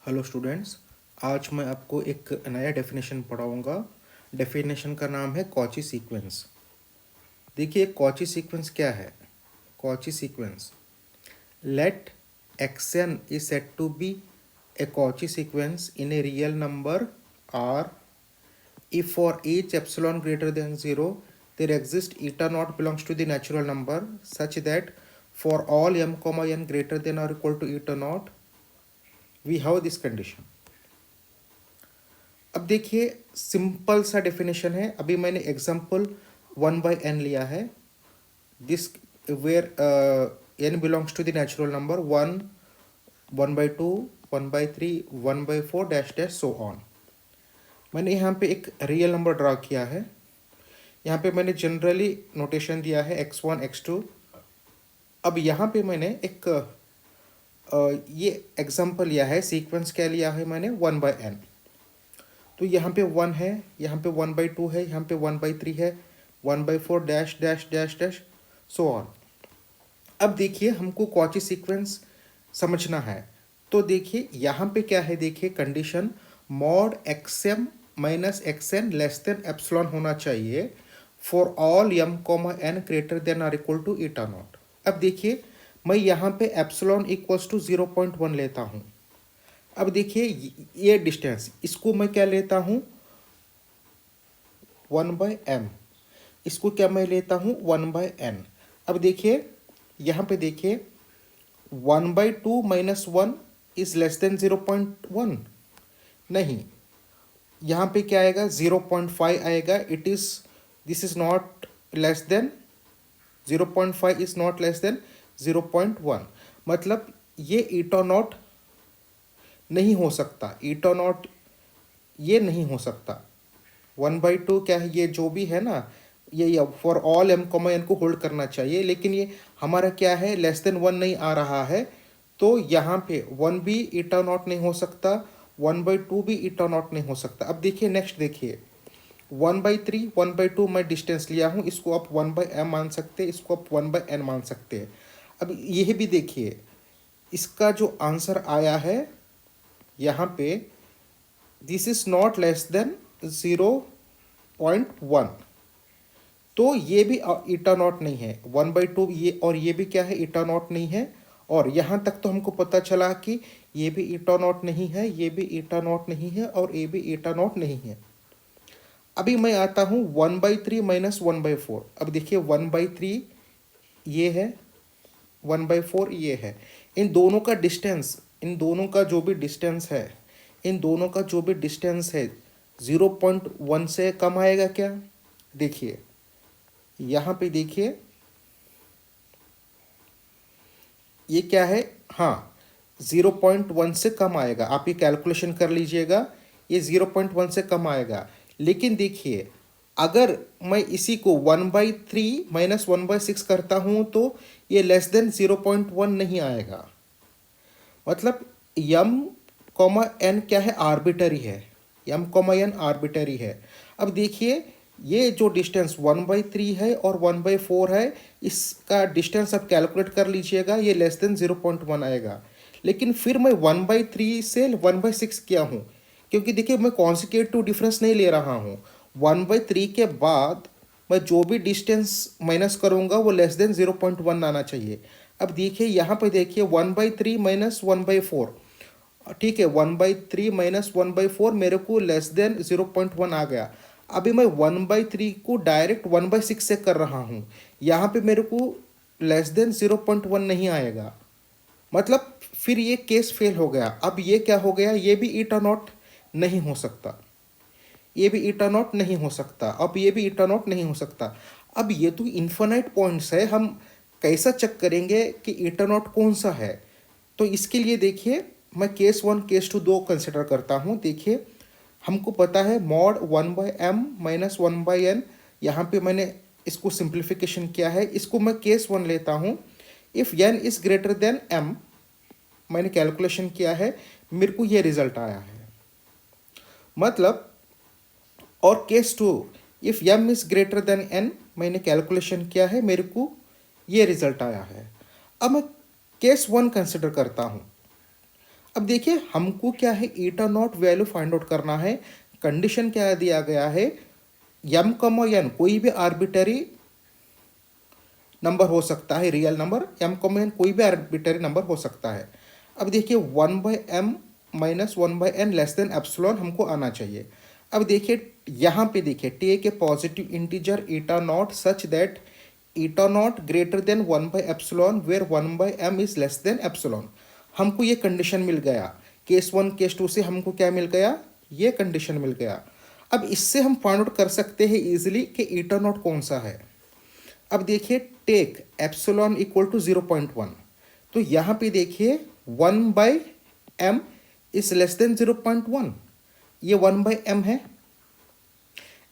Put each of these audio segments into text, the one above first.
Hello students. आज मैं आपको एक नया डेफिनेशन पढ़ाऊंगा। डेफिनेशन का नाम है कॉची सीक्वेंस। देखिए कॉची सीक्वेंस क्या है। Cauchy sequence, let x n is set to be a Cauchy sequence in a real number R if for each epsilon greater than 0 there exists eta naught belongs to the natural number such that for all m comma n greater than or equal to eta naught we have this condition। अब देखिए simple सा definition है। अभी मैंने example 1/n लिया है। This where n belongs to the natural number 1, 1/2, 1/3, 1/4 dash dash so on. मैंने यहाँ पे एक रियल नंबर ड्रा किया है। यहाँ पे मैंने जनरली नोटेशन दिया है x1 x2। अब यहाँ पे मैंने एक ये एग्जांपल लिया है, सीक्वेंस क्या लिया है मैंने 1/n। तो यहाँ पे 1 है, यहाँ पे 1/2 है, यहाँ पे 1/3 है, 1/4 dash dash dash dash so on. अब देखिए हमको कॉची सीक्वेंस समझना है। तो देखिए यहाँ पे क्या है, देखिए condition mod xm minus xn less than epsilon होना चाहिए for all m comma n greater than or equal to eta not. अब देखिए मैं यहाँ पे एप्सिलॉन इक्वल्स टू 0.1 लेता हूँ। अब देखिए ये डिस्टेंस, इसको मैं क्या लेता हूँ 1/m, इसको क्या मैं लेता हूँ 1/n। अब देखिए यहाँ पे देखिए 1/2 माइनस 1 इज लेस देन 0.1 नहीं, यहाँ पे क्या आएगा 0.5 आएगा। It is this is not less than 0.5 is not less than 0.1, मतलब ये ईटा नॉट नहीं हो सकता। ईटा नॉट ये नहीं हो सकता। 1/2 क्या है, ये जो भी है ना, ये for all m comma n को होल्ड करना चाहिए, लेकिन ये हमारा क्या है लेस देन 1 नहीं आ रहा है। तो यहाँ पे 1 भी ईटा नॉट नहीं हो सकता, 1/2 भी ईटा नॉट नहीं हो सकता। अब देखिए नेक्स्ट देखिए 1/3, 1/2 मैं डिस्टेंस लिया हूँ, इसको आप 1/m मान सकते हैं, इसको आप 1/n मान सकते हैं। अब यह भी देखिए इसका जो आंसर आया है यहाँ पे this is not less than 0.1, तो ये भी ईटा नॉट नहीं है। 1/2 ये और ये भी क्या है ईटा नॉट नहीं है। और यहाँ तक तो हमको पता चला कि ये भी ईटा नॉट नहीं है, ये भी ईटा नॉट नहीं है और ये भी ईटा नॉट नहीं है। अभी मैं आता हूँ 1/3 माइनस 1/4। अब देखिए 1/3 ये है, 1/4 ये है। इन दोनों का डिस्टेंस, इन दोनों का जो भी डिस्टेंस है, इन दोनों का जो भी डिस्टेंस है 0.1 से कम आएगा क्या। देखिए यहाँ पे देखिए ये क्या है, हाँ 0.1 से कम आएगा। आप ये कैलकुलेशन कर लीजिएगा, ये 0.1 से कम आएगा। लेकिन देखिए अगर मैं इसी को 1/3 माइनस 1/6 करता हूँ तो ये लेस देन 0.1 नहीं आएगा। मतलब m कॉमा n क्या है आर्बिटरी है, m कॉमा n आर्बिटरी है। अब देखिए ये जो डिस्टेंस 1/3 है और 1/4 है, इसका डिस्टेंस आप कैलकुलेट कर लीजिएगा, ये लेस देन 0.1 आएगा। लेकिन फिर मैं 1/3 से 1/6 किया हूँ, क्योंकि देखिए मैं कॉन्सिक्यूटिव डिफरेंस नहीं ले रहा हूँ। 1/3 के बाद मैं जो भी डिस्टेंस माइनस करूँगा वो लेस देन 0.1 आना चाहिए। अब देखिए यहाँ पे देखिए 1/3 माइनस 1/4, ठीक है 1/3 माइनस 1/4 मेरे को लेस देन 0.1 आ गया। अभी मैं 1/3 को डायरेक्ट 1/6 से कर रहा हूँ, यहाँ पे मेरे को लेस देन 0.1 नहीं आएगा, मतलब फिर ये केस फेल हो गया। अब ये क्या हो गया, ये भी ईटा नॉट नहीं हो सकता, ये भी ईटा नॉट नहीं हो सकता, अब ये भी ईटा नॉट नहीं हो सकता। अब ये तो इन्फिनाइट पॉइंट्स है, हम कैसा चेक करेंगे कि ईटा नॉट कौन सा है। तो इसके लिए देखिए मैं केस 1 केस 2 दो कंसिडर करता हूँ। देखिए हमको पता है मॉड 1/m माइनस 1/n, यहाँ पे मैंने इसको सिंप्लीफिकेशन किया है। इसको मैं केस 1 लेता हूँ। If n is greater than m, मैंने कैलकुलेशन किया है, मेरे को ये रिजल्ट आया है। मतलब और case 2 if m is greater than n, मैंने कैलकुलेशन किया है, मेरे को ये रिजल्ट आया है। अब मैं केस 1 कंसिडर करता हूँ। अब देखिए हमको क्या है, ईटा नॉट वैल्यू फाइंड आउट करना है। कंडीशन क्या दिया गया है, एम कॉमा एन कोई भी आर्बिटरी नंबर हो सकता है, real number m comma n कोई भी आर्बिटरी नंबर हो सकता है। अब देखिए 1/m minus 1/n less than epsilon हमको आना चाहिए। अब देखिए यहाँ पे देखिए take a positive integer eta not such that eta naught greater than 1/एप्सिलॉन where 1/m is less than epsilon. हमको ये कंडीशन मिल गया। केस 1 केस 2 से हमको क्या मिल गया, ये कंडीशन मिल गया। अब इससे हम फाइंड आउट कर सकते हैं इजीली कि ईटा नॉट कौन सा है। अब देखिए टेक एप्सिलॉन इक्वल टू 0.1, तो यहाँ पे देखिए 1/m इज लेस देन 0.1, ये 1/m है।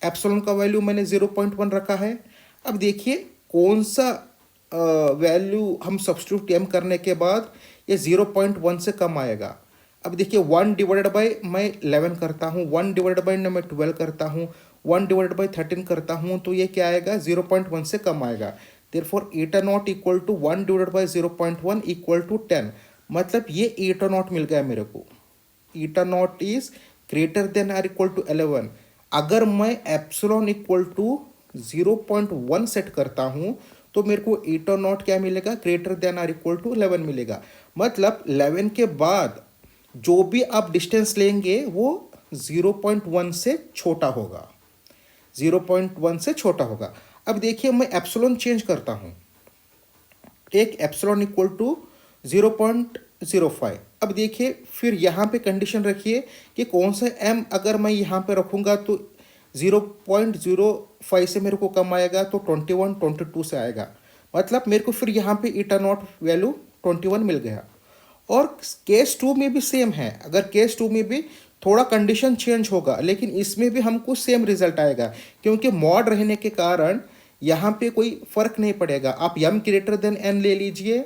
एप्सिलॉन का वैल्यू मैंने 0.1 रखा है। अब देखिए कौन सा वैल्यू हम सब्स्टिट्यूट m करने के बाद ये 0.1 से कम आएगा। अब देखिए 1 डिवाइडेड बाई मैं 11 करता हूँ, 1 डिवाइडेड बाई मैं 12 करता हूँ, 1 डिवाइडेड बाई 13 करता हूँ, तो ये क्या आएगा, 0.1 से कम आएगा। Therefore eta not equal to 1 divided by 0.1 equal to 10, मतलब ये ईटा नॉट मिल गया मेरे को। Eta not is greater than or equal to 11। अगर मैं एप्सिलॉन इक्वल टू 0.1 सेट करता हूँ तो मेरे को ईटा नॉट क्या मिलेगा, greater than or equal to 11 मिलेगा। मतलब 11 के बाद जो भी आप डिस्टेंस लेंगे वो 0.1 से छोटा होगा, 0.1 से छोटा होगा। अब देखिए मैं एप्सिलॉन चेंज करता हूँ, एक एप्सिलॉन इक्वल टू 0.05। अब देखिए फिर यहाँ पे कंडीशन रखिए कि कौन सा m अगर मैं यहाँ पे रखूँगा तो 0.05 से मेरे को कम आएगा, तो 21 22 से आएगा। मतलब मेरे को फिर यहाँ पे ईटा नॉट वैल्यू 21 मिल गया। और केस 2 में भी सेम है, अगर केस 2 में भी थोड़ा कंडीशन चेंज होगा लेकिन इसमें भी हमको सेम रिजल्ट आएगा, क्योंकि मॉड रहने के कारण यहाँ पे कोई फर्क नहीं पड़ेगा। आप m ग्रेटर देन n ले लीजिए,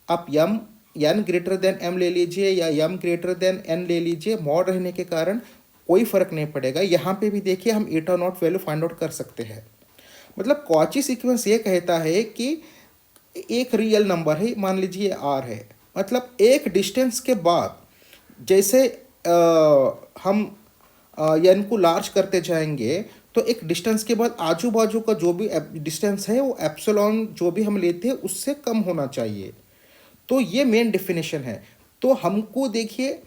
आप n ग्रेटर देन m ले लीजिए या m ग्रेटर देन n ले लीजिए, मॉड रहने के कारण कोई फर्क नहीं पड़ेगा। यहाँ पे भी देखिए हम ईटा नॉट वैल्यू फाइंड आउट कर सकते हैं। मतलब कॉची सीक्वेंस ये कहता है कि एक रियल नंबर है, मान लीजिए r है, मतलब एक डिस्टेंस के बाद जैसे हम n को लार्ज करते जाएंगे तो एक डिस्टेंस के बाद आजू बाजू का जो भी डिस्टेंस है वो एप्सिलॉन जो भी हम लेते हैं उससे कम होना चाहिए। तो ये मेन डेफिनेशन है। तो हमको देखिए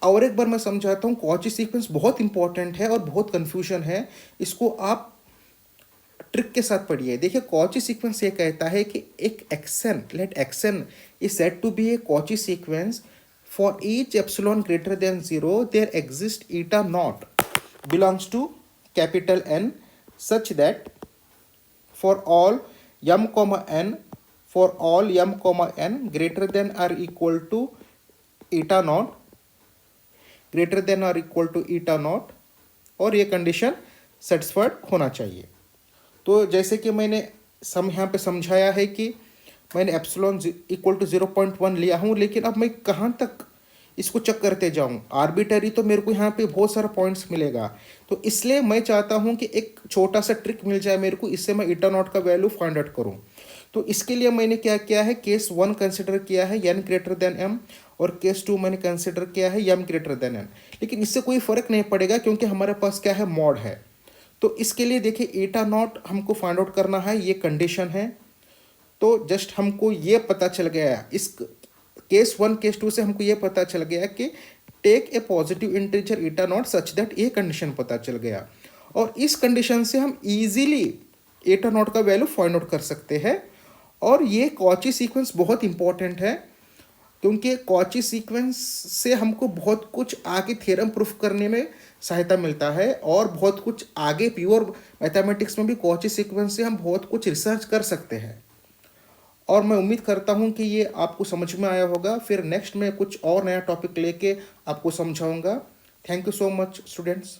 और एक बार मैं समझाता हूँ, कॉची सीक्वेंस बहुत इंपॉर्टेंट है और बहुत कन्फ्यूजन है, इसको आप ट्रिक के साथ पढ़िए। देखिए कॉची सीक्वेंस ये कहता है कि एक x n, let x n is said to be a Cauchy sequence for each epsilon greater than 0 there exist eta not belongs to capital N such that for all m comma n, for all m comma n greater than or equal to eta naught, greater than or equal to eta naught, और ये condition satisfied होना चाहिए। तो जैसे कि मैंने यहाँ पे समझाया है कि मैंने एप्सिलॉन इक्वल टू 0.1 लिया हूँ, लेकिन अब मैं कहाँ तक इसको चेक करते जाऊँ, आर्बिटरी तो मेरे को यहाँ पे बहुत सारा पॉइंट्स मिलेगा। तो इसलिए मैं चाहता हूँ कि एक छोटा सा ट्रिक मिल जाए मेरे को, इससे मैं ईटा नॉट का वैल्यू फाइंड आउट करूँ। तो इसके लिए मैंने क्या किया है, केस 1 कंसिडर किया है n ग्रेटर देन m, और केस 2 मैंने कंसिडर किया है m ग्रेटर देन n। लेकिन इससे कोई फर्क नहीं पड़ेगा क्योंकि हमारे पास क्या है, मॉड है। तो इसके लिए देखिए ईटा नॉट हमको फाइंड आउट करना है, ये कंडीशन है। तो जस्ट हमको ये पता चल गया, इस केस 1 केस 2 से हमको ये पता चल गया कि take a positive integer eta not such that, ये कंडीशन पता चल गया। और इस कंडीशन से हम इजीली ईटा नॉट का वैल्यू फाइंड आउट कर सकते हैं। और ये कॉची सीक्वेंस बहुत इंपॉर्टेंट है, क्योंकि कॉची सीक्वेंस से हमको बहुत कुछ आगे थ्योरम प्रूफ करने में सहायता मिलता है, और बहुत कुछ आगे प्योर मैथमेटिक्स में भी कॉची सीक्वेंस से हम बहुत कुछ रिसर्च कर सकते हैं। और मैं उम्मीद करता हूं कि ये आपको समझ में आया होगा। फिर नेक्स्ट में कुछ और नया टॉपिक लेके आपको समझाऊंगा। Thank you so much students.